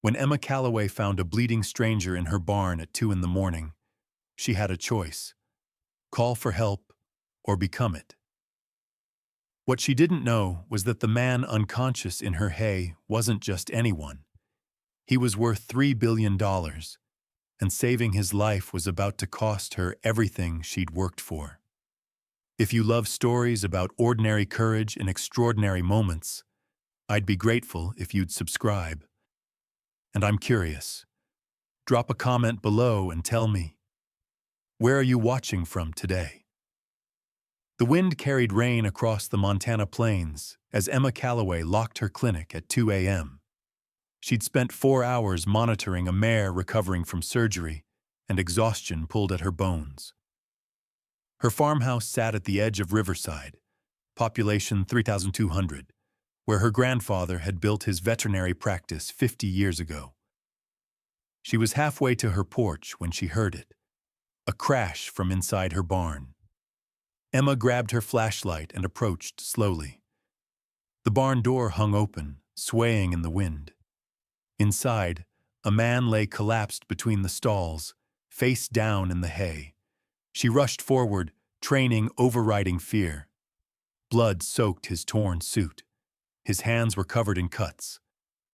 When Emma Calloway found a bleeding stranger in her barn at 2 in the morning, she had a choice: call for help or become it. What she didn't know was that the man unconscious in her hay wasn't just anyone. He was worth $3 billion, and saving his life was about to cost her everything she'd worked for. If you love stories about ordinary courage in extraordinary moments, I'd be grateful if you'd subscribe. And I'm curious. Drop a comment below and tell me, where are you watching from today? The wind carried rain across the Montana plains as Emma Calloway locked her clinic at 2 a.m. She'd spent 4 hours monitoring a mare recovering from surgery, and exhaustion pulled at her bones. Her farmhouse sat at the edge of Riverside, population 3,200, where her grandfather had built his veterinary practice 50 years ago. She was halfway to her porch when she heard it, a crash from inside her barn. Emma grabbed her flashlight and approached slowly. The barn door hung open, swaying in the wind. Inside, a man lay collapsed between the stalls, face down in the hay. She rushed forward, training overriding fear. Blood soaked his torn suit. His hands were covered in cuts,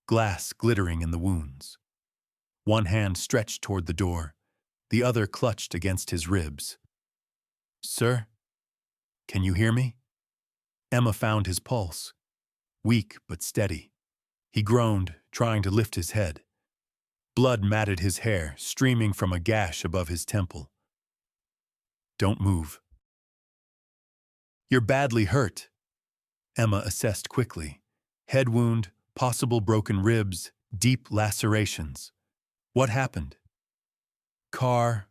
glass glittering in the wounds. One hand stretched toward the door, the other clutched against his ribs. "Sir, can you hear me?" Emma found his pulse, weak but steady. He groaned, trying to lift his head. Blood matted his hair, streaming from a gash above his temple. "Don't move." "You're badly hurt." Emma assessed quickly. Head wound, possible broken ribs, deep lacerations. What happened? "Car."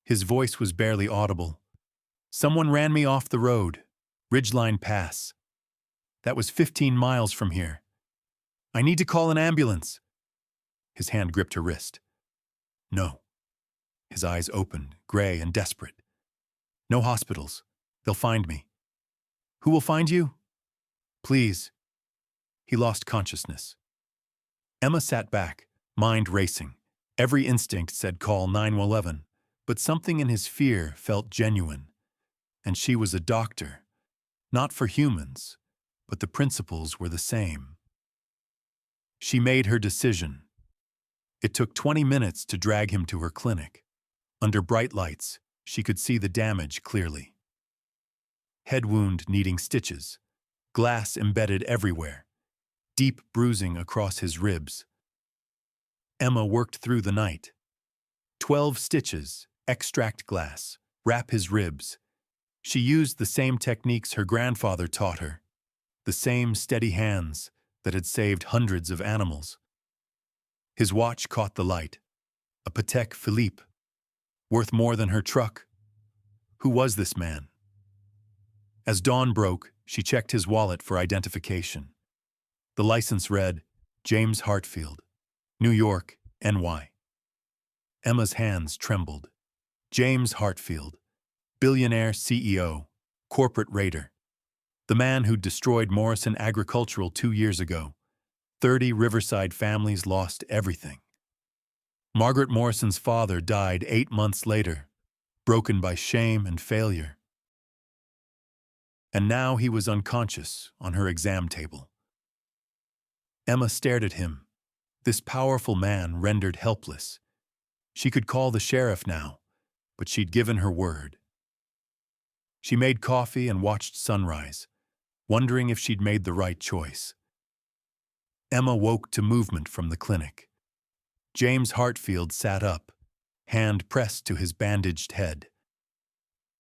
His voice was barely audible. "Someone ran me off the road. Ridgeline Pass. That was 15 miles from here. I need to call an ambulance." His hand gripped her wrist. "No." His eyes opened, gray and desperate. "No hospitals. They'll find me." "Who will find you?" "Please." He lost consciousness. Emma sat back, mind racing. Every instinct said call 911, but something in his fear felt genuine. And she was a doctor. Not for humans, but the principles were the same. She made her decision. It took 20 minutes to drag him to her clinic. Under bright lights, she could see the damage clearly. Head wound needing stitches, glass embedded everywhere, deep bruising across his ribs. Emma worked through the night. 12 stitches, extract glass, wrap his ribs. She used the same techniques her grandfather taught her, the same steady hands that had saved hundreds of animals. His watch caught the light. A Patek Philippe, worth more than her truck. Who was this man? As dawn broke, she checked his wallet for identification. The license read, James Hartfield, New York, NY. Emma's hands trembled. James Hartfield, billionaire CEO, corporate raider. The man who destroyed Morrison Agricultural 2 years ago. 30 Riverside families lost everything. Margaret Morrison's father died 8 months later, broken by shame and failure. And now he was unconscious on her exam table. Emma stared at him, this powerful man rendered helpless. She could call the sheriff now, but she'd given her word. She made coffee and watched sunrise, wondering if she'd made the right choice. Emma woke to movement from the clinic. James Hartfield sat up, hand pressed to his bandaged head.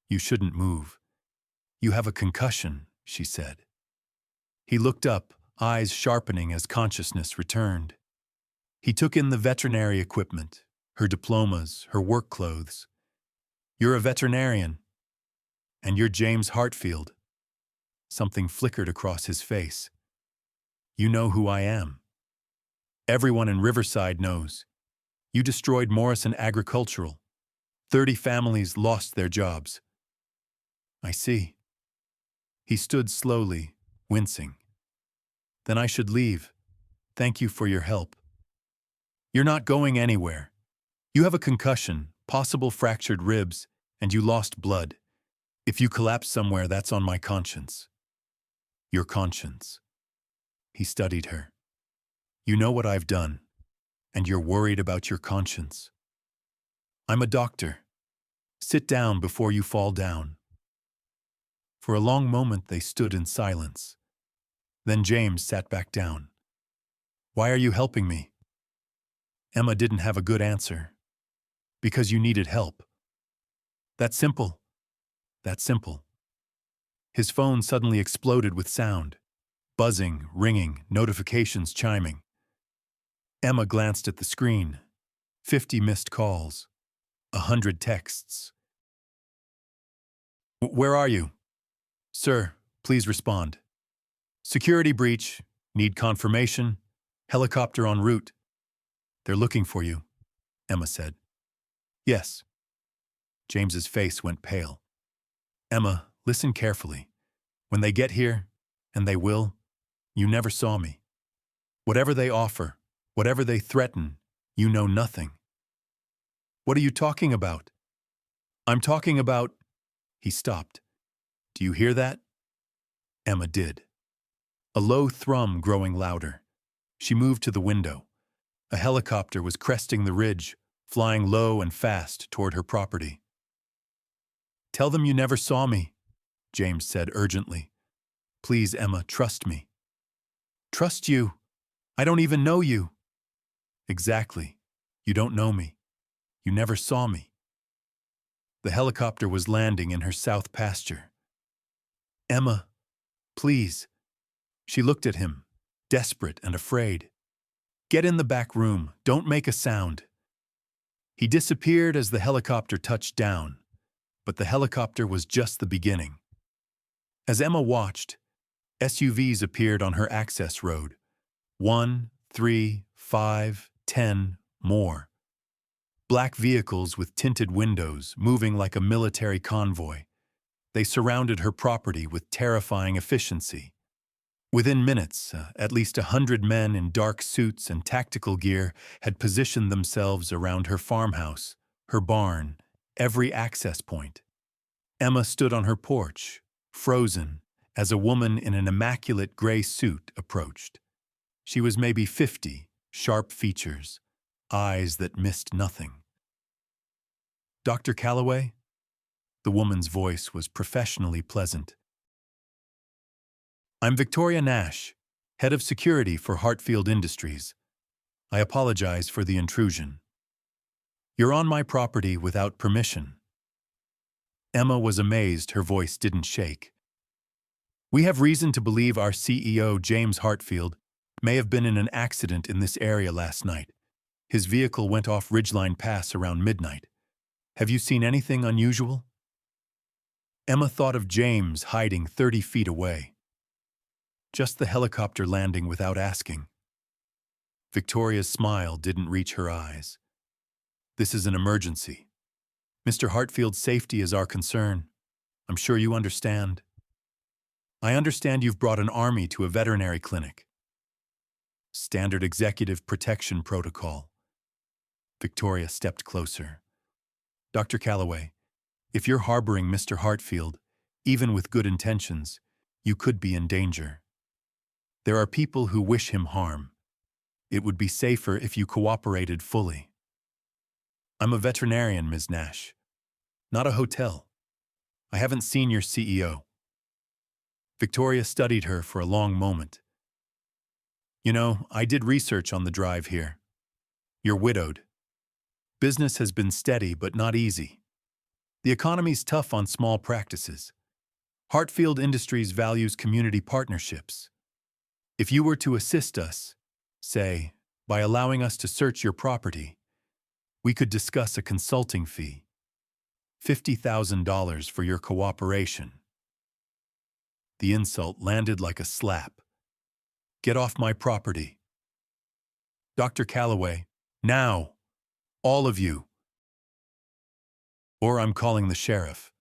"You shouldn't move. You have a concussion," she said. He looked up, eyes sharpening as consciousness returned. He took in the veterinary equipment, her diplomas, her work clothes. "You're a veterinarian. And you're James Hartfield." Something flickered across his face. "You know who I am. Everyone in Riverside knows. You destroyed Morrison Agricultural. 30 families lost their jobs." "I see." He stood slowly, wincing. "Then I should leave. Thank you for your help." You're not going anywhere. You have a concussion, possible fractured ribs, and you lost blood. If you collapse somewhere, that's on my conscience. Your conscience. He studied her. You know what I've done, and you're worried about your conscience. I'm a doctor. Sit down before you fall down. For a long moment they stood in silence. Then James sat back down. Why are you helping me? Emma didn't have a good answer. Because you needed help. That's simple. That's simple. His phone suddenly exploded with sound. Buzzing, ringing, notifications chiming. Emma glanced at the screen. 50 missed calls. 100 texts. Where are you? Sir, please respond. Security breach. Need confirmation. Helicopter en route. They're looking for you, Emma said. Yes. James's face went pale. Emma, listen carefully. When they get here, and they will, you never saw me. Whatever they offer, whatever they threaten, you know nothing. What are you talking about? I'm talking about... He stopped. Do you hear that? Emma did. A low thrum growing louder. She moved to the window. A helicopter was cresting the ridge, flying low and fast toward her property. Tell them you never saw me, James said urgently. Please, Emma, trust me. Trust you? I don't even know you. Exactly. You don't know me. You never saw me. The helicopter was landing in her south pasture. Emma, please. She looked at him, desperate and afraid. Get in the back room. Don't make a sound. He disappeared as the helicopter touched down, but the helicopter was just the beginning. As Emma watched, SUVs appeared on her access road. 1, 3, 5, 10, more. Black vehicles with tinted windows, moving like a military convoy. They surrounded her property with terrifying efficiency. Within minutes, at least 100 men in dark suits and tactical gear had positioned themselves around her farmhouse, her barn, every access point. Emma stood on her porch, frozen, as a woman in an immaculate gray suit approached. She was maybe 50, sharp features, eyes that missed nothing. Dr. Calloway? The woman's voice was professionally pleasant. I'm Victoria Nash, head of security for Hartfield Industries. I apologize for the intrusion. You're on my property without permission. Emma was amazed her voice didn't shake. We have reason to believe our CEO, James Hartfield, may have been in an accident in this area last night. His vehicle went off Ridgeline Pass around midnight. Have you seen anything unusual? Emma thought of James hiding 30 feet away. Just the helicopter landing without asking. Victoria's smile didn't reach her eyes. This is an emergency. Mr. Hartfield's safety is our concern. I'm sure you understand. I understand you've brought an army to a veterinary clinic. Standard executive protection protocol. Victoria stepped closer. Dr. Calloway, if you're harboring Mr. Hartfield, even with good intentions, you could be in danger. There are people who wish him harm. It would be safer if you cooperated fully. I'm a veterinarian, Ms. Nash, not a hotel. I haven't seen your CEO. Victoria studied her for a long moment. You know, I did research on the drive here. You're widowed. Business has been steady but not easy. The economy's tough on small practices. Hartfield Industries values community partnerships. If you were to assist us, say, by allowing us to search your property, we could discuss a consulting fee. $50,000 for your cooperation. The insult landed like a slap. Get off my property. Dr. Calloway, now, all of you. Or I'm calling the sheriff.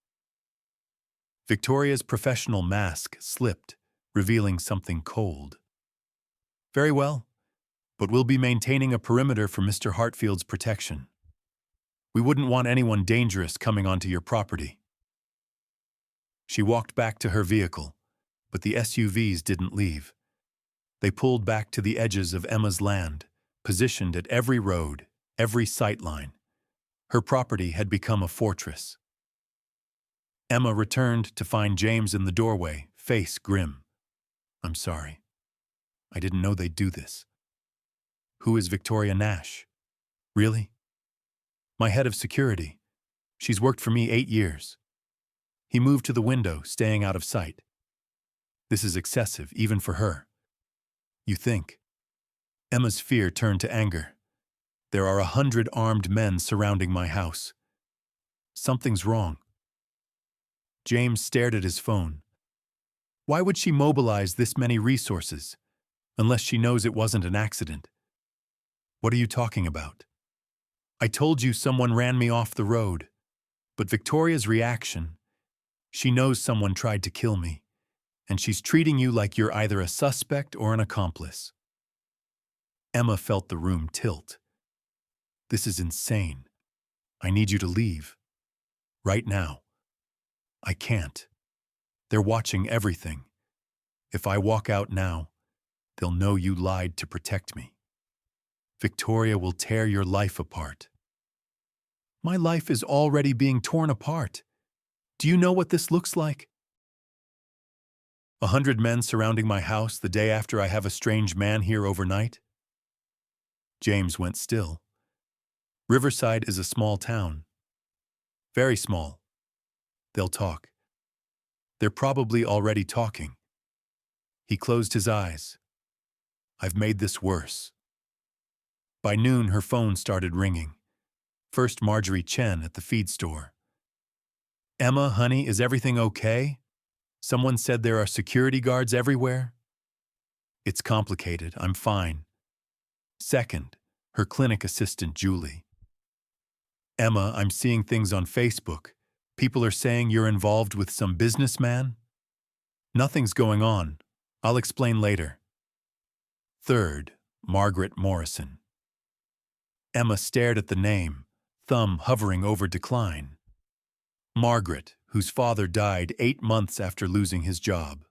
Victoria's professional mask slipped, revealing something cold. Very well, but we'll be maintaining a perimeter for Mr. Hartfield's protection. We wouldn't want anyone dangerous coming onto your property." She walked back to her vehicle, but the SUVs didn't leave. They pulled back to the edges of Emma's land, positioned at every road, every sightline. Her property had become a fortress. Emma returned to find James in the doorway, face grim. "I'm sorry. I didn't know they'd do this." "Who is Victoria Nash?" "Really?" "My head of security. She's worked for me 8 years." He moved to the window, staying out of sight. "This is excessive, even for her." "You think?" Emma's fear turned to anger. "There are 100 armed men surrounding my house. Something's wrong." James stared at his phone. Why would she mobilize this many resources, unless she knows it wasn't an accident? "What are you talking about?" "I told you someone ran me off the road. But Victoria's reaction, she knows someone tried to kill me, and she's treating you like you're either a suspect or an accomplice." Emma felt the room tilt. "This is insane. I need you to leave. Right now." "I can't. They're watching everything. If I walk out now, they'll know you lied to protect me. Victoria will tear your life apart." "My life is already being torn apart. Do you know what this looks like?" 100 men surrounding my house the day after I have a strange man here overnight?" James went still. Riverside is a small town. Very small. They'll talk. They're probably already talking. He closed his eyes. "I've made this worse." By noon, her phone started ringing. First Marjorie Chen at the feed store. "Emma, honey, is everything okay? Someone said there are security guards everywhere." "It's complicated. I'm fine." Second, her clinic assistant, Julie. "Emma, I'm seeing things on Facebook. People are saying you're involved with some businessman." "Nothing's going on. I'll explain later." Third, Margaret Morrison. Emma stared at the name, thumb hovering over decline. Margaret, whose father died 8 months after losing his job.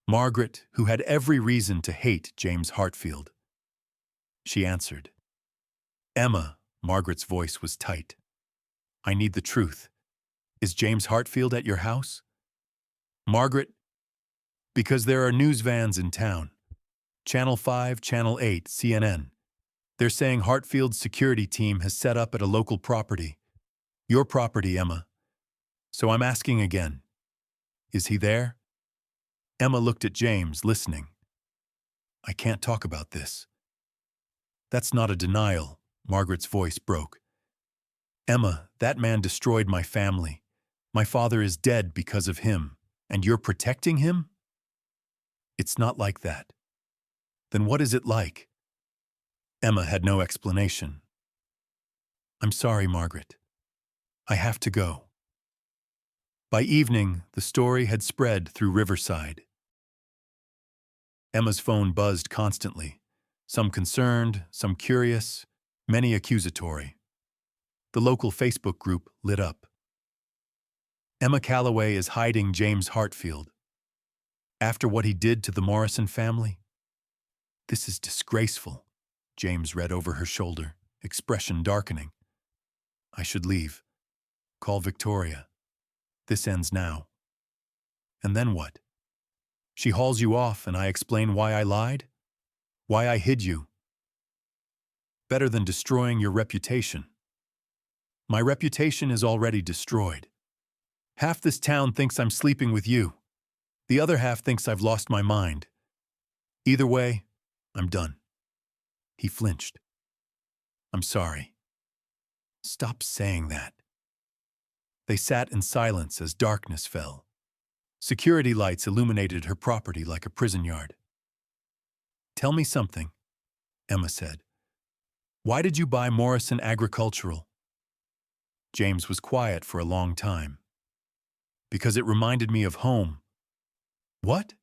Margaret, who had every reason to hate James Hartfield. She answered. "Emma," Margaret's voice was tight. "I need the truth. Is James Hartfield at your house?" "Margaret, because there are news vans in town. Channel 5, Channel 8, CNN. They're saying Hartfield's security team has set up at a local property. Your property, Emma. So I'm asking again. Is he there?" Emma looked at James, listening. "I can't talk about this." "That's not a denial," Margaret's voice broke. "Emma, that man destroyed my family. My father is dead because of him, and you're protecting him?" "It's not like that." "Then what is it like?" Emma had no explanation. "I'm sorry, Margaret. I have to go." By evening, the story had spread through Riverside. Emma's phone buzzed constantly, some concerned, some curious, many accusatory. The local Facebook group lit up. "Emma Calloway is hiding James Hartfield. After what he did to the Morrison family?" "This is disgraceful," James read over her shoulder, expression darkening. "I should leave. Call Victoria. This ends now." "And then what? She hauls you off and I explain why I lied? Why I hid you? Better than destroying your reputation." "My reputation is already destroyed. Half this town thinks I'm sleeping with you. The other half thinks I've lost my mind. Either way, I'm done." He flinched. "I'm sorry." "Stop saying that." They sat in silence as darkness fell. Security lights illuminated her property like a prison yard. "Tell me something," Emma said. "Why did you buy Morrison Agricultural?" James was quiet for a long time. "Because it reminded me of home." "What?"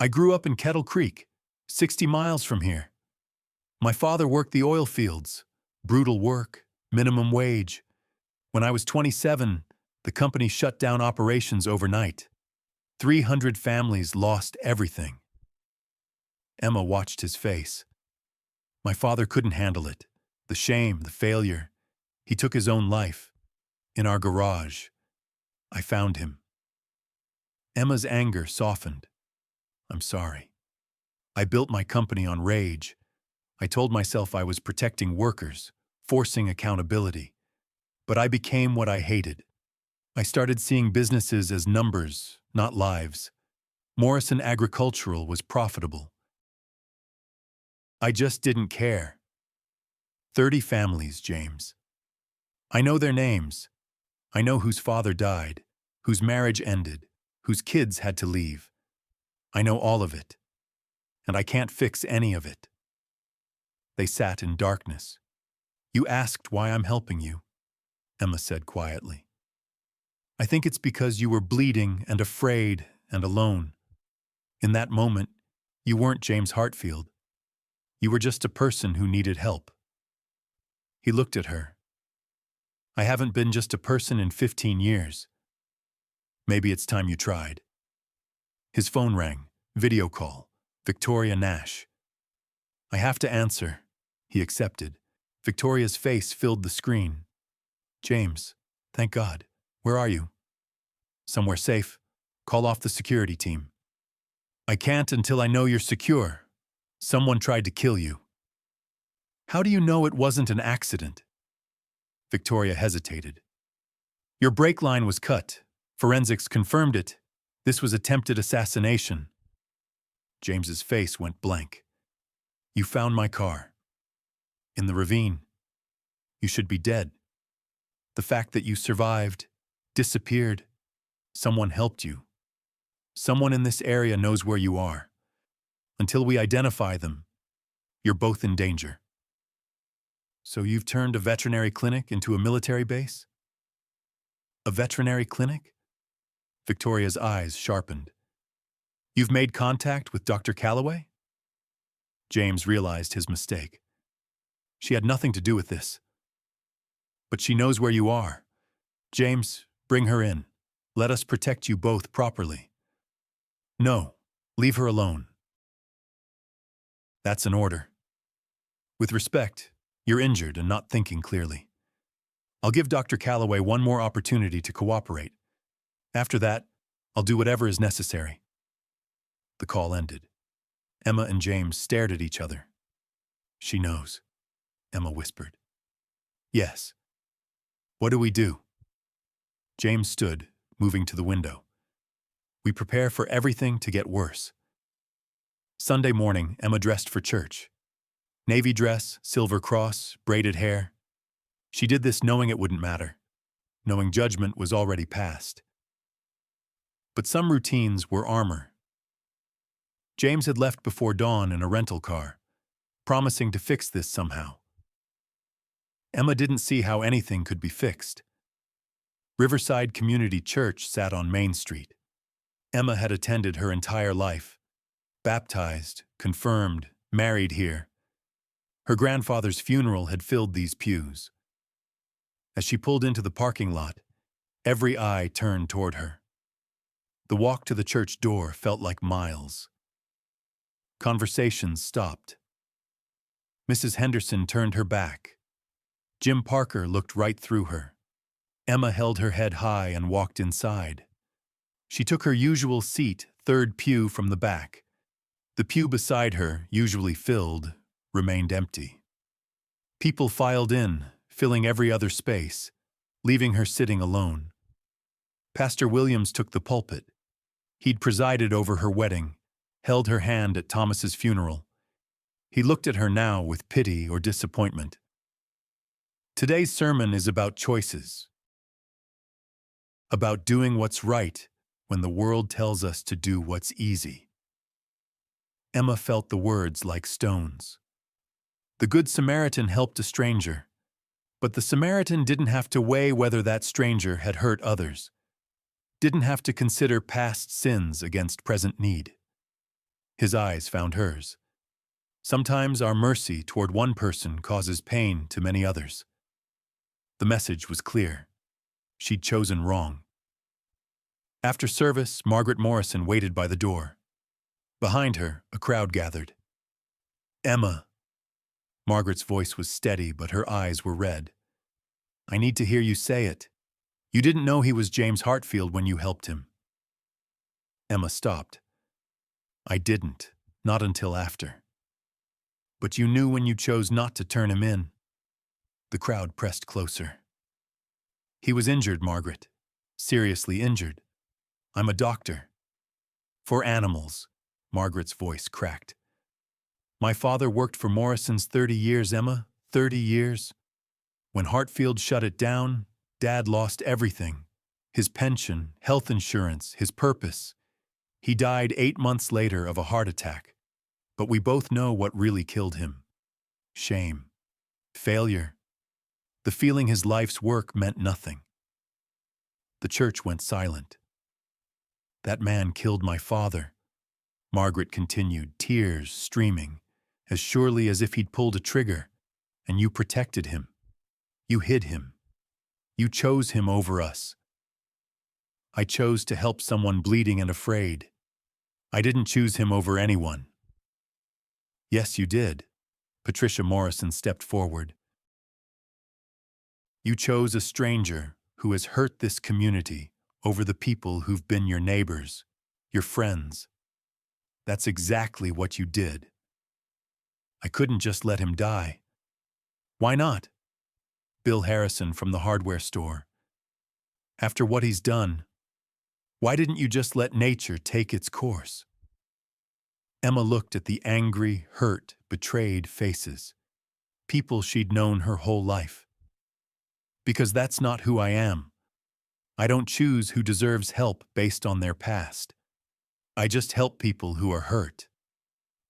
"I grew up in Kettle Creek, 60 miles from here. My father worked the oil fields. Brutal work, minimum wage. When I was 27, the company shut down operations overnight. 300 families lost everything. Emma watched his face. My father couldn't handle it. The shame, the failure. He took his own life. In our garage. I found him. Emma's anger softened. I'm sorry. I built my company on rage. I told myself I was protecting workers, forcing accountability. But I became what I hated. I started seeing businesses as numbers, not lives. Morrison Agricultural was profitable. I just didn't care. 30 families, James. I know their names. I know whose father died, whose marriage ended, whose kids had to leave. I know all of it. And I can't fix any of it. They sat in darkness. You asked why I'm helping you, Emma said quietly. I think it's because you were bleeding and afraid and alone. In that moment, you weren't James Hartfield. You were just a person who needed help. He looked at her. I haven't been just a person in 15 years. Maybe it's time you tried. His phone rang. Video call. Victoria Nash. I have to answer. He accepted. Victoria's face filled the screen. James, thank God. Where are you? Somewhere safe. Call off the security team. I can't until I know you're secure. Someone tried to kill you. How do you know it wasn't an accident? Victoria hesitated. Your brake line was cut. Forensics confirmed it. This was attempted assassination. James's face went blank. You found my car. In the ravine. You should be dead. The fact that you survived, disappeared, someone helped you. Someone in this area knows where you are. Until we identify them, you're both in danger. So you've turned a veterinary clinic into a military base? A veterinary clinic? Victoria's eyes sharpened. You've made contact with Dr. Calloway? James realized his mistake. She had nothing to do with this. But she knows where you are. James, bring her in. Let us protect you both properly. No, leave her alone. That's an order. With respect, you're injured and not thinking clearly. I'll give Dr. Calloway one more opportunity to cooperate. After that, I'll do whatever is necessary. The call ended. Emma and James stared at each other. She knows, Emma whispered. Yes. What do we do? James stood, moving to the window. We prepare for everything to get worse. Sunday morning, Emma dressed for church. Navy dress, silver cross, braided hair. She did this knowing it wouldn't matter, knowing judgment was already passed. But some routines were armor. James had left before dawn in a rental car, promising to fix this somehow. Emma didn't see how anything could be fixed. Riverside Community Church sat on Main Street. Emma had attended her entire life. Baptized, confirmed, married here. Her grandfather's funeral had filled these pews. As she pulled into the parking lot, every eye turned toward her. The walk to the church door felt like miles. Conversations stopped. Mrs. Henderson turned her back. Jim Parker looked right through her. Emma held her head high and walked inside. She took her usual seat, third pew from the back. The pew beside her, usually filled, remained empty. People filed in, filling every other space, leaving her sitting alone. Pastor Williams took the pulpit. He'd presided over her wedding, held her hand at Thomas's funeral. He looked at her now with pity or disappointment. Today's sermon is about choices. About doing what's right when the world tells us to do what's easy. Emma felt the words like stones. The Good Samaritan helped a stranger, but the Samaritan didn't have to weigh whether that stranger had hurt others, didn't have to consider past sins against present need. His eyes found hers. Sometimes our mercy toward one person causes pain to many others. The message was clear. She'd chosen wrong. After service, Margaret Morrison waited by the door. Behind her, a crowd gathered. "Emma." Margaret's voice was steady, but her eyes were red. "I need to hear you say it. You didn't know he was James Hartfield when you helped him." Emma stopped. "I didn't, not until after." "But you knew when you chose not to turn him in." The crowd pressed closer. "He was injured, Margaret. Seriously injured. I'm a doctor." "For animals," Margaret's voice cracked. "My father worked for Morrison's 30 years, Emma, 30 years. When Hartfield shut it down, Dad lost everything. His pension, health insurance, his purpose. He died 8 months later of a heart attack. But we both know what really killed him. Shame. Failure. The feeling his life's work meant nothing." The church went silent. "That man killed my father," Margaret continued, tears streaming, "as surely as if he'd pulled a trigger. And you protected him. You hid him. You chose him over us." "I chose to help someone bleeding and afraid. I didn't choose him over anyone." "Yes, you did." Patricia Morrison stepped forward. "You chose a stranger who has hurt this community over the people who've been your neighbors, your friends. That's exactly what you did." "I couldn't just let him die." "Why not?" Bill Harrison from the hardware store. "After what he's done, why didn't you just let nature take its course?" Emma looked at the angry, hurt, betrayed faces. People she'd known her whole life. "Because that's not who I am. I don't choose who deserves help based on their past. I just help people who are hurt.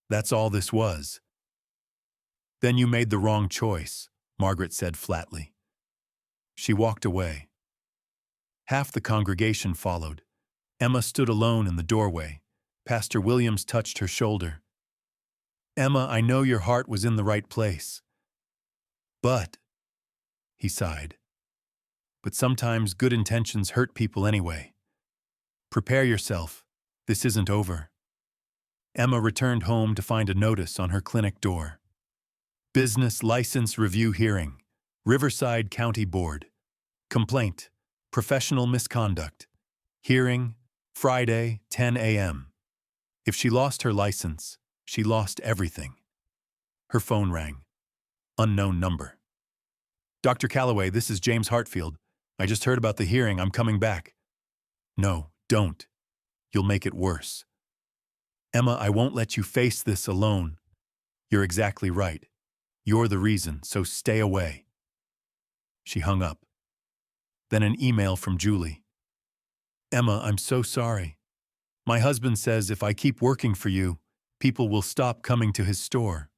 That's all this was." "Then you made the wrong choice," Margaret said flatly. She walked away. Half the congregation followed. Emma stood alone in the doorway. Pastor Williams touched her shoulder. "Emma, I know your heart was in the right place. But," he sighed, "but sometimes good intentions hurt people anyway. Prepare yourself. This isn't over." Emma returned home to find a notice on her clinic door. "Business License Review Hearing. Riverside County Board. Complaint. Professional misconduct. Hearing. Friday, 10 a.m. If she lost her license, she lost everything. Her phone rang. Unknown number. "Dr. Calloway, this is James Hartfield. I just heard about the hearing. I'm coming back." "No, don't. You'll make it worse." "Emma, I won't let you face this alone." "You're exactly right. You're the reason, so stay away." She hung up. Then an email from Julie. "Emma, I'm so sorry. My husband says if I keep working for you, people will stop coming to his store.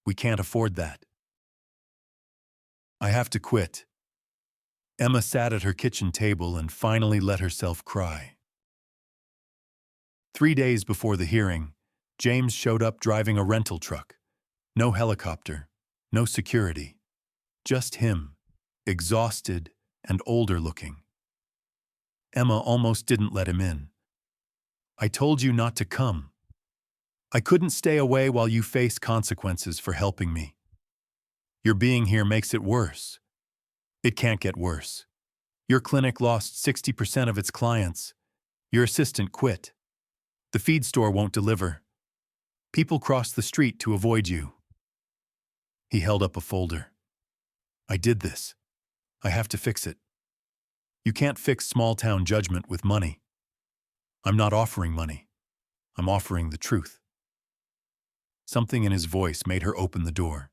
We can't afford that. I have to quit." Emma sat at her kitchen table and finally let herself cry. 3 days before the hearing, James showed up driving a rental truck. No helicopter, no security. Just him, exhausted and older looking. Emma almost didn't let him in. "I told you not to come. I couldn't stay away while you face consequences for helping me. Your being here makes it worse. It can't get worse. Your clinic lost 60% of its clients. Your assistant quit. The feed store won't deliver. People cross the street to avoid you." He held up a folder. "I did this. I have to fix it. You can't fix small-town judgment with money. I'm not offering money. I'm offering the truth." Something in his voice made her open the door.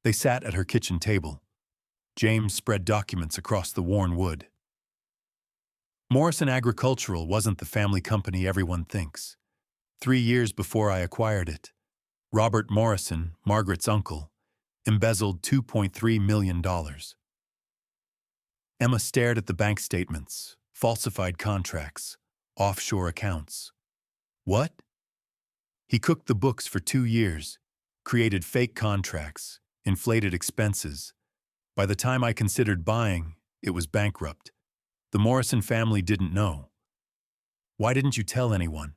They sat at her kitchen table. James spread documents across the worn wood. "Morrison Agricultural wasn't the family company everyone thinks. 3 years before I acquired it, Robert Morrison, Margaret's uncle, embezzled $2.3 million. Emma stared at the bank statements, falsified contracts, offshore accounts. "What?" "He cooked the books for 2 years. created fake contracts, inflated expenses. By the time I considered buying, it was bankrupt. The Morrison family didn't know. Why didn't you tell anyone?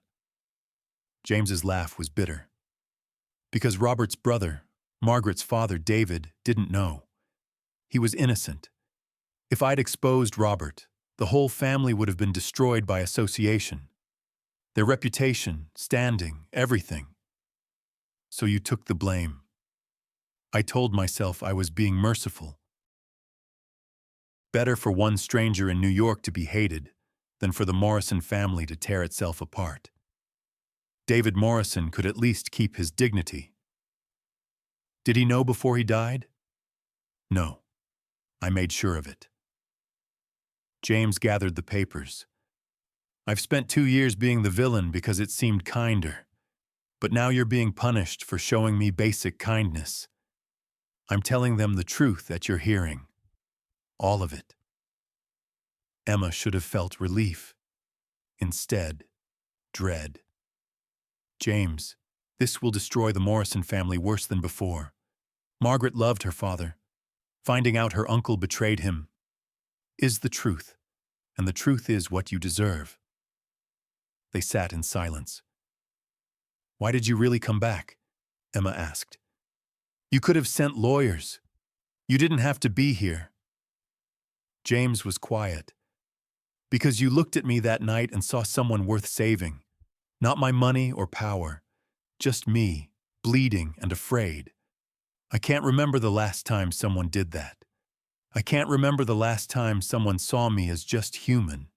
James's laugh was bitter. Because Robert's brother, Margaret's father, David, didn't know. He was innocent. If I'd exposed Robert, the whole family would have been destroyed by association. Their reputation, standing, everything. So you took the blame. I told myself I was being merciful. Better for one stranger in New York to be hated than for the Morrison family to tear itself apart. David Morrison could at least keep his dignity. Did he know before he died? No. I made sure of it. James gathered the papers. I've spent 2 years being the villain because it seemed kinder. But now you're being punished for showing me basic kindness. I'm telling them the truth at your hearing. All of it. Emma should have felt relief. Instead, dread. James, this will destroy the Morrison family worse than before. Margaret loved her father. Finding out her uncle betrayed him is the truth, and the truth is what you deserve. They sat in silence. Why did you really come back? Emma asked. You could have sent lawyers. You didn't have to be here. James was quiet. Because you looked at me that night and saw someone worth saving. Not my money or power. Just me, bleeding and afraid. I can't remember the last time someone did that. I can't remember the last time someone saw me as just human.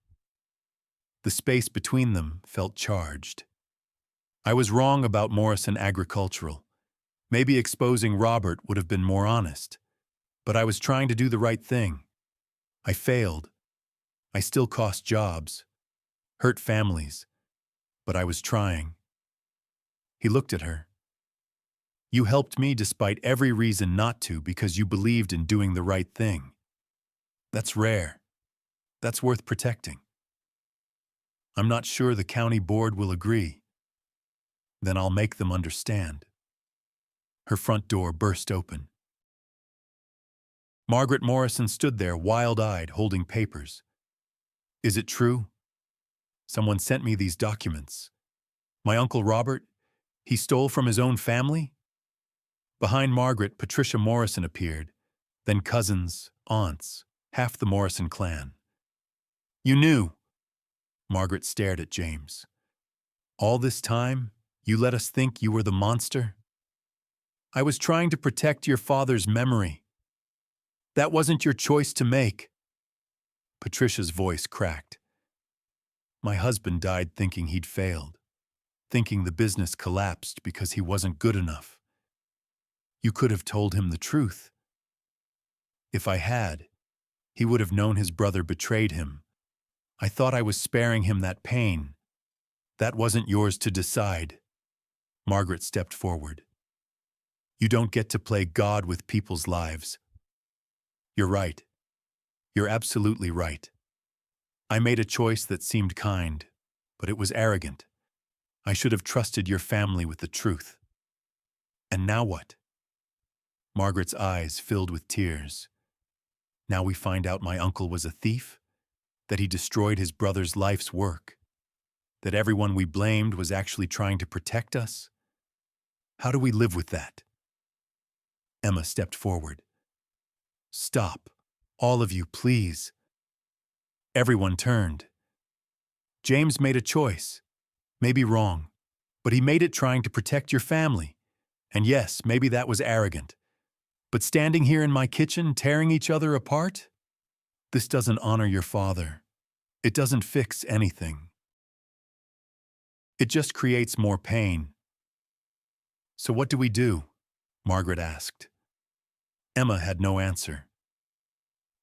The space between them felt charged. I was wrong about Morrison Agricultural. Maybe exposing Robert would have been more honest. But I was trying to do the right thing. I failed. I still cost jobs, hurt families, but I was trying. He looked at her. You helped me despite every reason not to because you believed in doing the right thing. That's rare. That's worth protecting. I'm not sure the county board will agree. Then I'll make them understand. Her front door burst open. Margaret Morrison stood there wild-eyed, holding papers. Is it true? Someone sent me these documents. My Uncle Robert, he stole from his own family? Behind Margaret, Patricia Morrison appeared, then cousins, aunts, half the Morrison clan. You knew. Margaret stared at James. All this time, you let us think you were the monster? I was trying to protect your father's memory. That wasn't your choice to make. Patricia's voice cracked. My husband died thinking he'd failed, thinking the business collapsed because he wasn't good enough. You could have told him the truth. If I had, he would have known his brother betrayed him. I thought I was sparing him that pain. That wasn't yours to decide. Margaret stepped forward. You don't get to play God with people's lives. You're right. You're absolutely right. I made a choice that seemed kind, but it was arrogant. I should have trusted your family with the truth. And now what? Margaret's eyes filled with tears. Now we find out my uncle was a thief, that he destroyed his brother's life's work, that everyone we blamed was actually trying to protect us. How do we live with that? Emma stepped forward. Stop, all of you, please. Everyone turned. James made a choice, maybe wrong, but he made it trying to protect your family. And yes, maybe that was arrogant. But standing here in my kitchen, tearing each other apart? This doesn't honor your father. It doesn't fix anything. It just creates more pain. So what do we do? Margaret asked. Emma had no answer.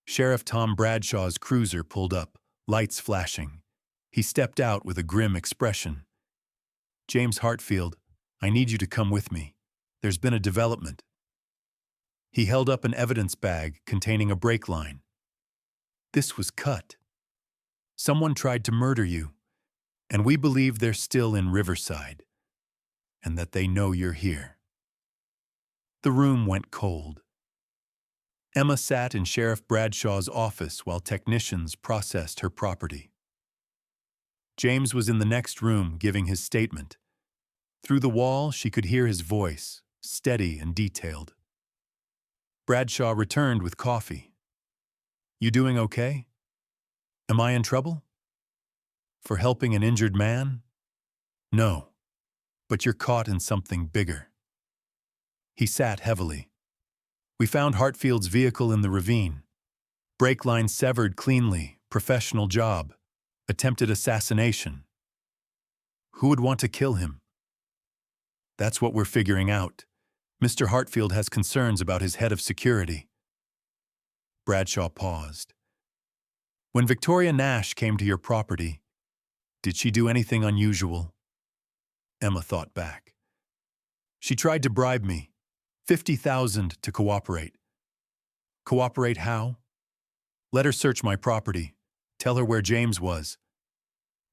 Sheriff Tom Bradshaw's cruiser pulled up, lights flashing. He stepped out with a grim expression. James Hartfield, I need you to come with me. There's been a development. He held up an evidence bag containing a brake line. This was cut. Someone tried to murder you, and we believe they're still in Riverside, and that they know you're here. The room went cold. Emma sat in Sheriff Bradshaw's office while technicians processed her property. James was in the next room giving his statement. Through the wall, she could hear his voice, steady and detailed. Bradshaw returned with coffee. "You doing okay? Am I in trouble? For helping an injured man? No, but you're caught in something bigger." He sat heavily. "We found Hartfield's vehicle in the ravine. Brake line severed cleanly, professional job. Attempted assassination. Who would want to kill him?" "That's what we're figuring out. Mr. Hartfield has concerns about his head of security." Bradshaw paused. "When Victoria Nash came to your property, did she do anything unusual?" Emma thought back. "She tried to bribe me. 50,000 to cooperate." "Cooperate how?" "Let her search my property. Tell her where James was."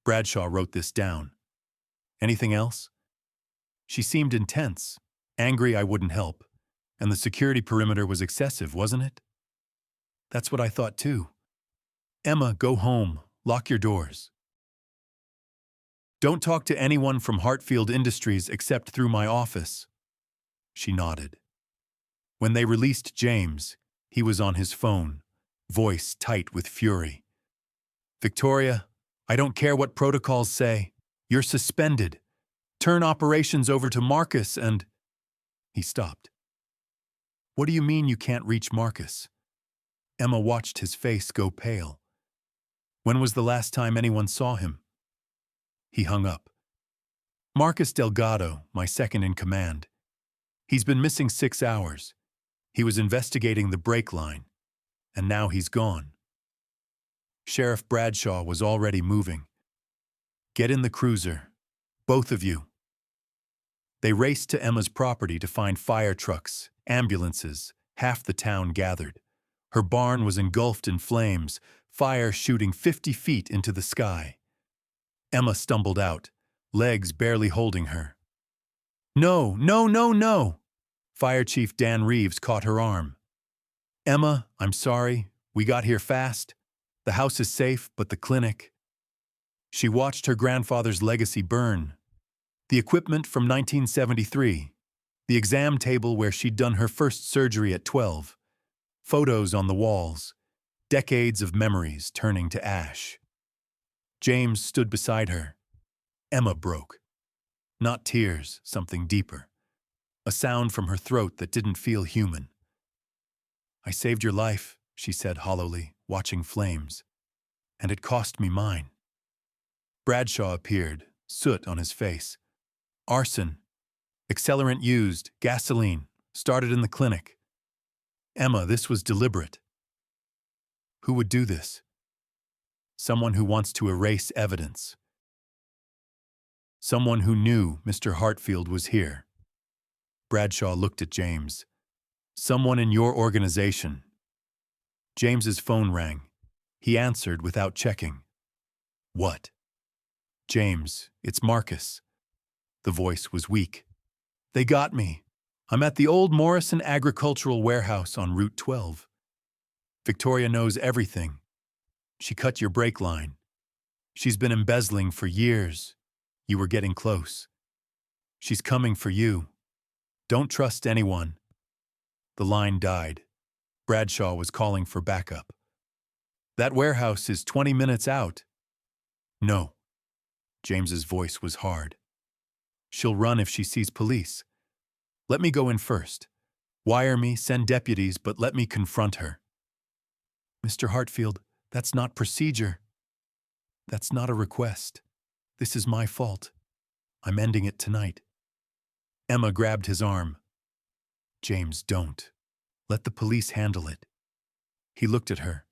Bradshaw wrote this down. "Anything else?" "She seemed intense, angry I wouldn't help, and the security perimeter was excessive, wasn't it?" "That's what I thought too." "Emma, go home. Lock your doors. Don't talk to anyone from Hartfield Industries except through my office." She nodded. When they released James, he was on his phone, voice tight with fury. "Victoria, I don't care what protocols say. You're suspended. Turn operations over to Marcus and—" He stopped. "What do you mean you can't reach Marcus?" Emma watched his face go pale. "When was the last time anyone saw him?" He hung up. "Marcus Delgado, my second in command. He's been missing 6 hours. He was investigating the brake line, and now he's gone." Sheriff Bradshaw was already moving. "Get in the cruiser. Both of you." They raced to Emma's property to find fire trucks, ambulances, half the town gathered. Her barn was engulfed in flames, fire shooting 50 feet into the sky. Emma stumbled out, legs barely holding her. "No, no, no, no!" Fire Chief Dan Reeves caught her arm. "Emma, I'm sorry. We got here fast. The house is safe, but the clinic—" She watched her grandfather's legacy burn. The equipment from 1973, the exam table where she'd done her first surgery at 12, photos on the walls, decades of memories turning to ash. James stood beside her. Emma broke. Not tears, something deeper. A sound from her throat that didn't feel human. "I saved your life," she said hollowly, watching flames. "And it cost me mine." Bradshaw appeared, soot on his face. "Arson. Accelerant used, gasoline, started in the clinic." "Emma, this was deliberate." "Who would do this?" "Someone who wants to erase evidence. Someone who knew Mr. Hartfield was here." Bradshaw looked at James. "Someone in your organization." James's phone rang. He answered without checking. "What?" "James, it's Marcus." The voice was weak. "They got me. I'm at the old Morrison Agricultural Warehouse on Route 12. Victoria knows everything. She cut your brake line. She's been embezzling for years. You were getting close. She's coming for you. Don't trust anyone." The line died. Bradshaw was calling for backup. "That warehouse is 20 minutes out." "No." James's voice was hard. "She'll run if she sees police. Let me go in first. Wire me, send deputies, but let me confront her." "Mr. Hartfield, that's not procedure." "That's not a request. This is my fault. I'm ending it tonight." Emma grabbed his arm. "James, don't. Let the police handle it." He looked at her.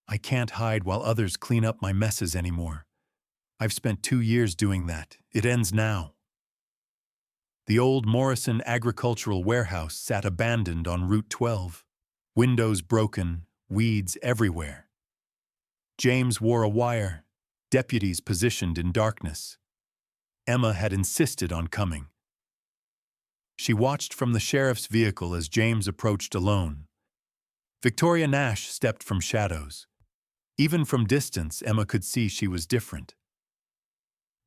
"I can't hide while others clean up my messes anymore. I've spent 2 years doing that. It ends now." The old Morrison Agricultural Warehouse sat abandoned on Route 12. Windows broken, weeds everywhere. James wore a wire, deputies positioned in darkness. Emma had insisted on coming. She watched from the sheriff's vehicle as James approached alone. Victoria Nash stepped from shadows. Even from distance, Emma could see she was different.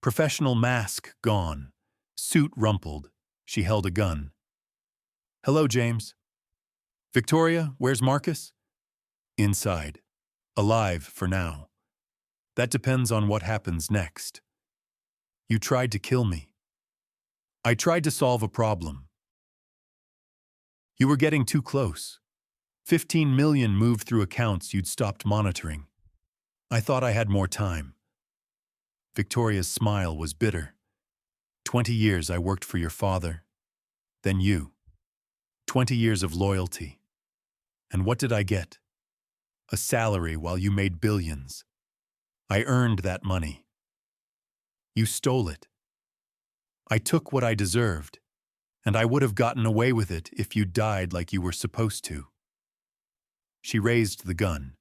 Professional mask gone, suit rumpled. She held a gun. "Hello, James." "Victoria, where's Marcus?" "Inside. Alive for now. That depends on what happens next." "You tried to kill me." "I tried to solve a problem." "You were getting too close. 15 million moved through accounts you'd stopped monitoring. I thought I had more time." Victoria's smile was bitter. 20 years I worked for your father. Then you. 20 years of loyalty. And what did I get? A salary while you made billions. I earned that money. You stole it. I took what I deserved, and I would have gotten away with it if you died like you were supposed to. She raised the gun.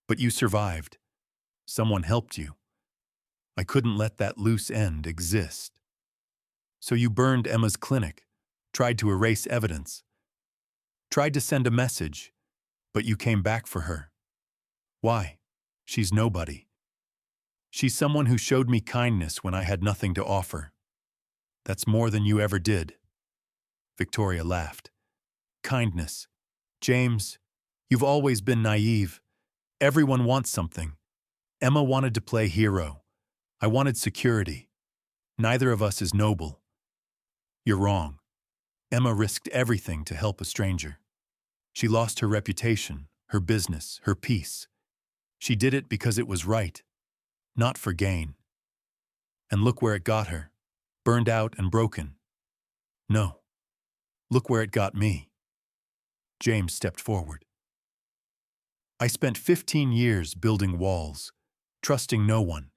But you survived. Someone helped you. I couldn't let that loose end exist. So you burned Emma's clinic, tried to erase evidence, tried to send a message, but you came back for her. Why? She's nobody. She's someone who showed me kindness when I had nothing to offer. That's more than you ever did. Victoria laughed. Kindness. James, you've always been naive. Everyone wants something. Emma wanted to play hero. I wanted security. Neither of us is noble. You're wrong. Emma risked everything to help a stranger. She lost her reputation, her business, her peace. She did it because it was right, not for gain. And look where it got her, burned out and broken. No, look where it got me. James stepped forward. I spent 15 years building walls, trusting no one,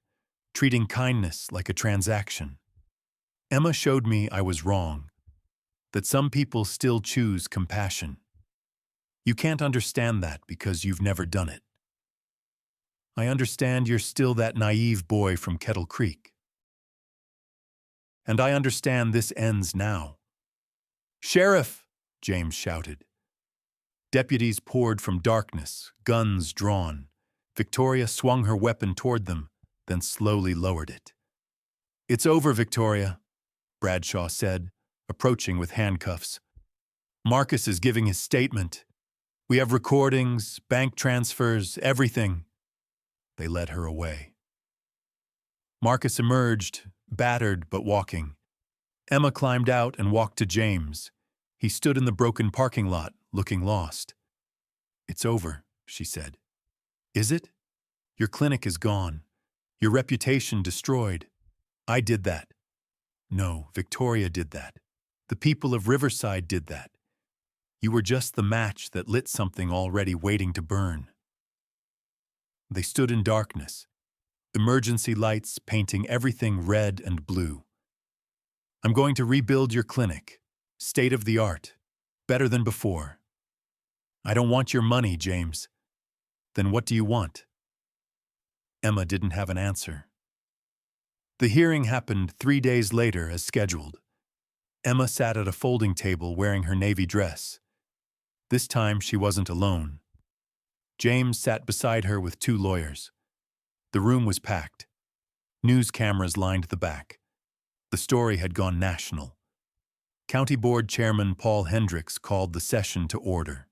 treating kindness like a transaction. Emma showed me I was wrong, that some people still choose compassion. You can't understand that because you've never done it. I understand you're still that naive boy from Kettle Creek. And I understand this ends now. "Sheriff!" James shouted. Deputies poured from darkness, guns drawn. Victoria swung her weapon toward them, then slowly lowered it. "It's over, Victoria," Bradshaw said, approaching with handcuffs. "Marcus is giving his statement. We have recordings, bank transfers, everything." They led her away. Marcus emerged, battered but walking. Emma climbed out and walked to James. He stood in the broken parking lot, looking lost. "It's over," she said. "Is it? Your clinic is gone. Your reputation destroyed. I did that." "No, Victoria did that. The people of Riverside did that. You were just the match that lit something already waiting to burn." They stood in darkness, emergency lights painting everything red and blue. "I'm going to rebuild your clinic, state of the art, better than before." "I don't want your money, James." "Then what do you want?" Emma didn't have an answer. The hearing happened 3 days later as scheduled. Emma sat at a folding table wearing her navy dress. This time she wasn't alone. James sat beside her with 2 lawyers. The room was packed. News cameras lined the back. The story had gone national. County Board Chairman Paul Hendricks called the session to order.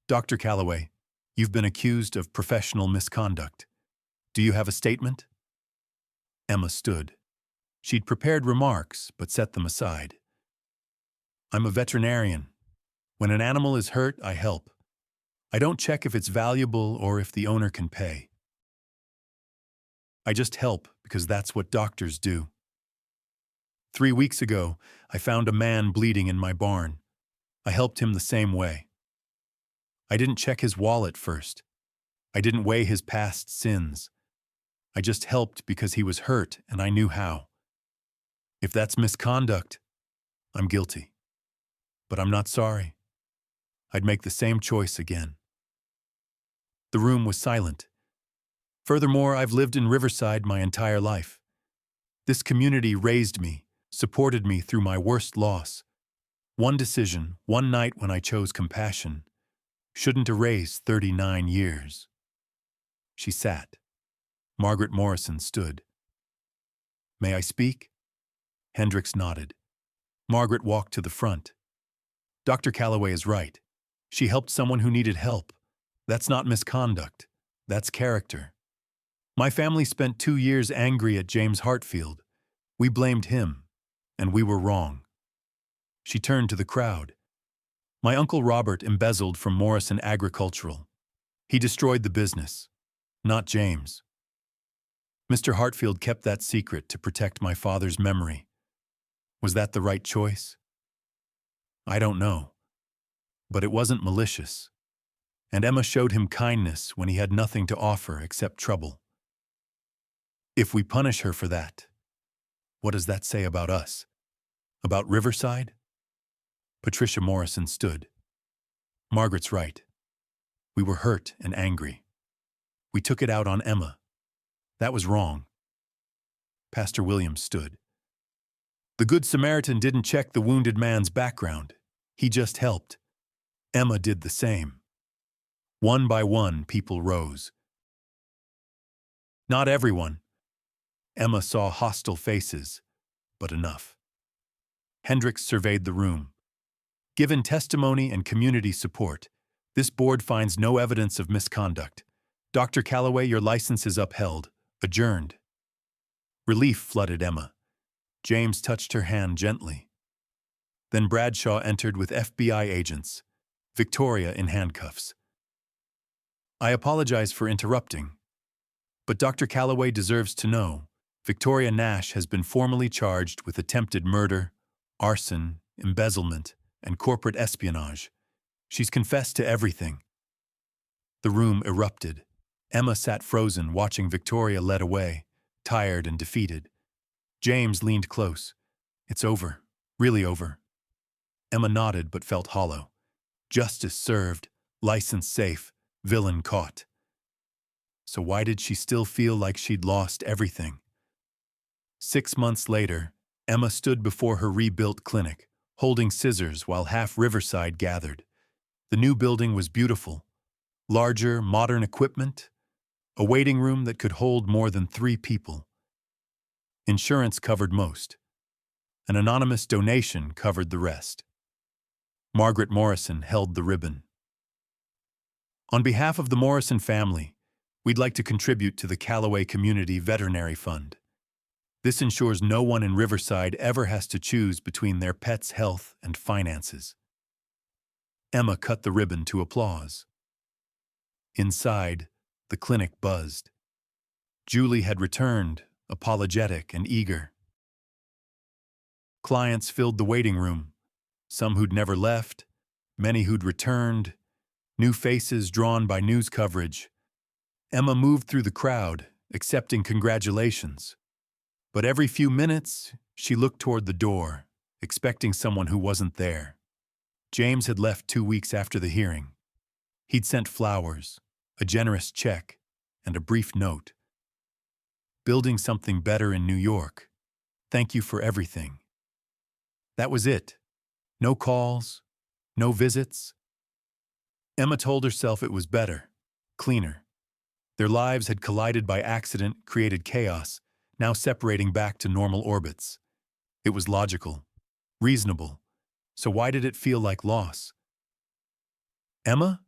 "Dr. Calloway, you've been accused of professional misconduct. Do you have a statement?" Emma stood. She'd prepared remarks, but set them aside. "I'm a veterinarian. When an animal is hurt, I help. I don't check if it's valuable or if the owner can pay. I just help because that's what doctors do. 3 weeks ago, I found a man bleeding in my barn. I helped him the same way. I didn't check his wallet first. I didn't weigh his past sins. I just helped because he was hurt and I knew how. If that's misconduct, I'm guilty. But I'm not sorry. I'd make the same choice again." The room was silent. "Furthermore, I've lived in Riverside my entire life. This community raised me, supported me through my worst loss, One decision, one night when I chose compassion, shouldn't erase 39 years. She sat. Margaret Morrison stood. May I speak? Hendricks nodded. Margaret walked to the front. Dr. Calloway is right. She helped someone who needed help. That's not misconduct. That's character. My family spent 2 years angry at James Hartfield. We blamed him, and we were wrong. She turned to the crowd. My Uncle Robert embezzled from Morrison Agricultural. He destroyed the business, not James. Mr. Hartfield kept that secret to protect my father's memory. Was that the right choice? I don't know. But it wasn't malicious. And Emma showed him kindness when he had nothing to offer except trouble. If we punish her for that, what does that say about us? About Riverside? Patricia Morrison stood. Margaret's right. We were hurt and angry. We took it out on Emma. That was wrong. Pastor Williams stood. The Good Samaritan didn't check the wounded man's background. He just helped. Emma did the same. One by one, people rose. Not everyone. Emma saw hostile faces, but enough. Hendricks surveyed the room. Given testimony and community support, this board finds no evidence of misconduct. Dr. Calloway, your license is upheld. Adjourned. Relief flooded Emma. James touched her hand gently. Then Bradshaw entered with FBI agents, Victoria in handcuffs. I apologize for interrupting, but Dr. Calloway deserves to know Victoria Nash has been formally charged with attempted murder, arson, embezzlement, and corporate espionage. She's confessed to everything. The room erupted. Emma sat frozen, watching Victoria led away, tired and defeated. James leaned close. It's over. Really over. Emma nodded but felt hollow. Justice served, license safe, villain caught. So why did she still feel like she'd lost everything? 6 months later, Emma stood before her rebuilt clinic, holding scissors while half Riverside gathered. The new building was beautiful. Larger, modern equipment, a waiting room that could hold more than 3 people. Insurance covered most. An anonymous donation covered the rest. Margaret Morrison held the ribbon. On behalf of the Morrison family, we'd like to contribute to the Calloway Community Veterinary Fund. This ensures no one in Riverside ever has to choose between their pet's health and finances. Emma cut the ribbon to applause. Inside, the clinic buzzed. Julie had returned, apologetic and eager. Clients filled the waiting room, some who'd never left, many who'd returned, new faces drawn by news coverage. Emma moved through the crowd, accepting congratulations. But every few minutes, she looked toward the door, expecting someone who wasn't there. James had left 2 weeks after the hearing. He'd sent flowers, a generous check, and a brief note. Building something better in New York. Thank you for everything. That was it. No calls, no visits. Emma told herself it was better, cleaner. Their lives had collided by accident, created chaos, now separating back to normal orbits. It was logical, reasonable. So why did it feel like loss? Emma?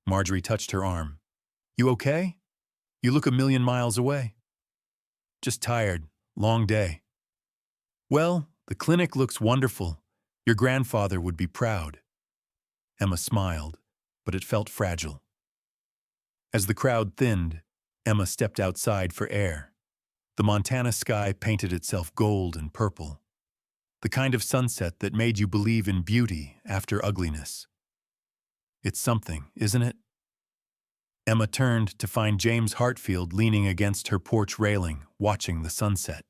Marjorie touched her arm. You okay? You look 1,000,000 miles away. Just tired, long day. Well, the clinic looks wonderful. Your grandfather would be proud. Emma smiled, but it felt fragile. As the crowd thinned, Emma stepped outside for air. The Montana sky painted itself gold and purple. The kind of sunset that made you believe in beauty after ugliness. It's something, isn't it? Emma turned to find James Hartfield leaning against her porch railing, watching the sunset.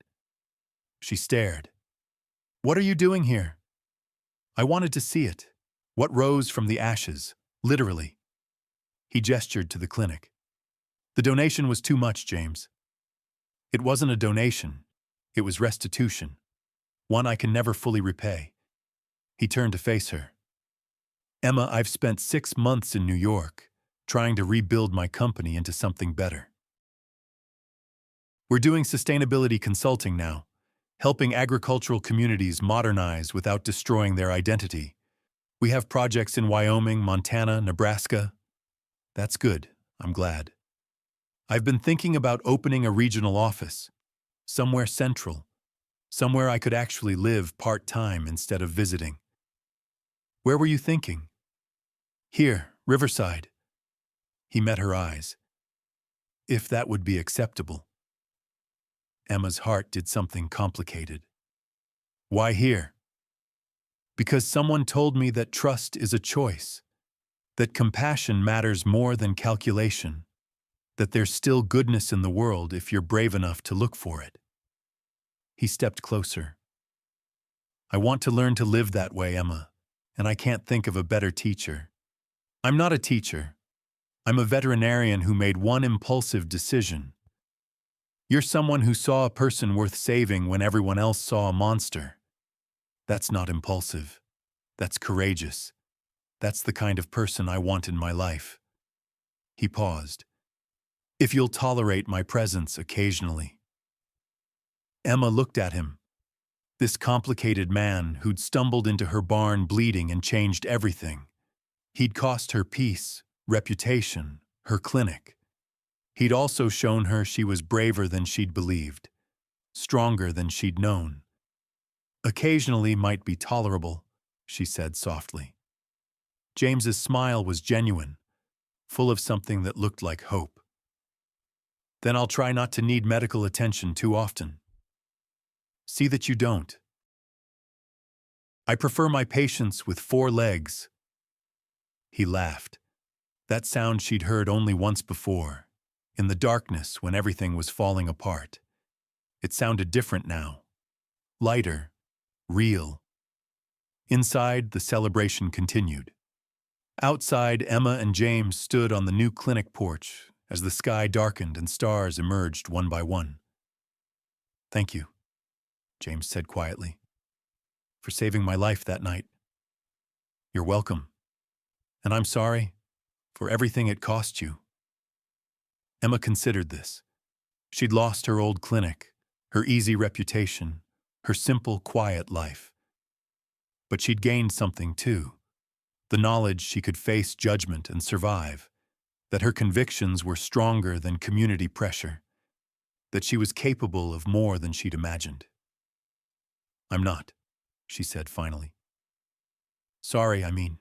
She stared. What are you doing here? I wanted to see it. What rose from the ashes, literally. He gestured to the clinic. The donation was too much, James. It wasn't a donation. It was restitution. One I can never fully repay. He turned to face her. Emma, I've spent 6 months in New York, trying to rebuild my company into something better. We're doing sustainability consulting now, helping agricultural communities modernize without destroying their identity. We have projects in Wyoming, Montana, Nebraska. That's good, I'm glad. I've been thinking about opening a regional office, somewhere central, somewhere I could actually live part-time instead of visiting. Where were you thinking? Here, Riverside. He met her eyes. If that would be acceptable. Emma's heart did something complicated. Why here? Because someone told me that trust is a choice, that compassion matters more than calculation, that there's still goodness in the world if you're brave enough to look for it. He stepped closer. I want to learn to live that way, Emma, and I can't think of a better teacher. I'm not a teacher. I'm a veterinarian who made one impulsive decision. You're someone who saw a person worth saving when everyone else saw a monster. That's not impulsive. That's courageous. That's the kind of person I want in my life. He paused. If you'll tolerate my presence occasionally. Emma looked at him. This complicated man who'd stumbled into her barn bleeding and changed everything. He'd cost her peace, reputation, her clinic. He'd also shown her she was braver than she'd believed, stronger than she'd known. Occasionally might be tolerable, she said softly. James's smile was genuine, full of something that looked like hope. Then I'll try not to need medical attention too often. See that you don't. I prefer my patients with 4 legs. He laughed. That sound she'd heard only once before, in the darkness when everything was falling apart. It sounded different now. Lighter, real. Inside, the celebration continued. Outside, Emma and James stood on the new clinic porch as the sky darkened and stars emerged one by one. Thank you, James said quietly, for saving my life that night. You're welcome. And I'm sorry for everything it cost you. Emma considered this. She'd lost her old clinic, her easy reputation, her simple, quiet life. But she'd gained something too. The knowledge she could face judgment and survive, that her convictions were stronger than community pressure, that she was capable of more than she'd imagined. I'm not, she said finally. Sorry, I mean.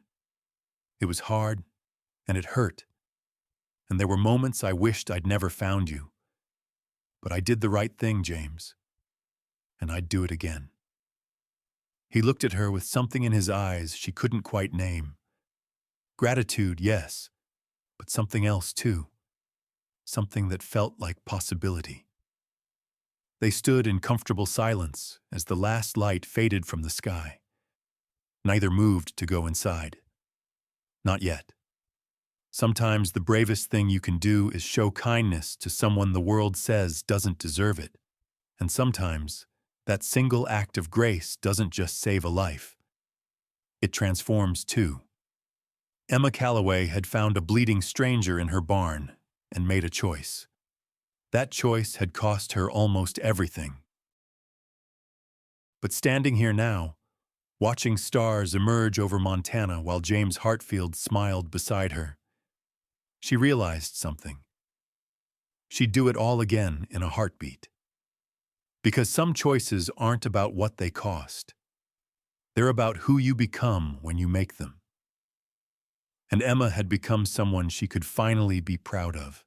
It was hard, and it hurt, and there were moments I wished I'd never found you. But I did the right thing, James, and I'd do it again. He looked at her with something in his eyes she couldn't quite name. Gratitude, yes, but something else too. Something that felt like possibility. They stood in comfortable silence as the last light faded from the sky. Neither moved to go inside. Not yet. Sometimes the bravest thing you can do is show kindness to someone the world says doesn't deserve it. And sometimes that single act of grace doesn't just save a life. It transforms too. Emma Calloway had found a bleeding stranger in her barn and made a choice. That choice had cost her almost everything. But standing here now, watching stars emerge over Montana while James Hartfield smiled beside her, she realized something. She'd do it all again in a heartbeat. Because some choices aren't about what they cost. They're about who you become when you make them. And Emma had become someone she could finally be proud of.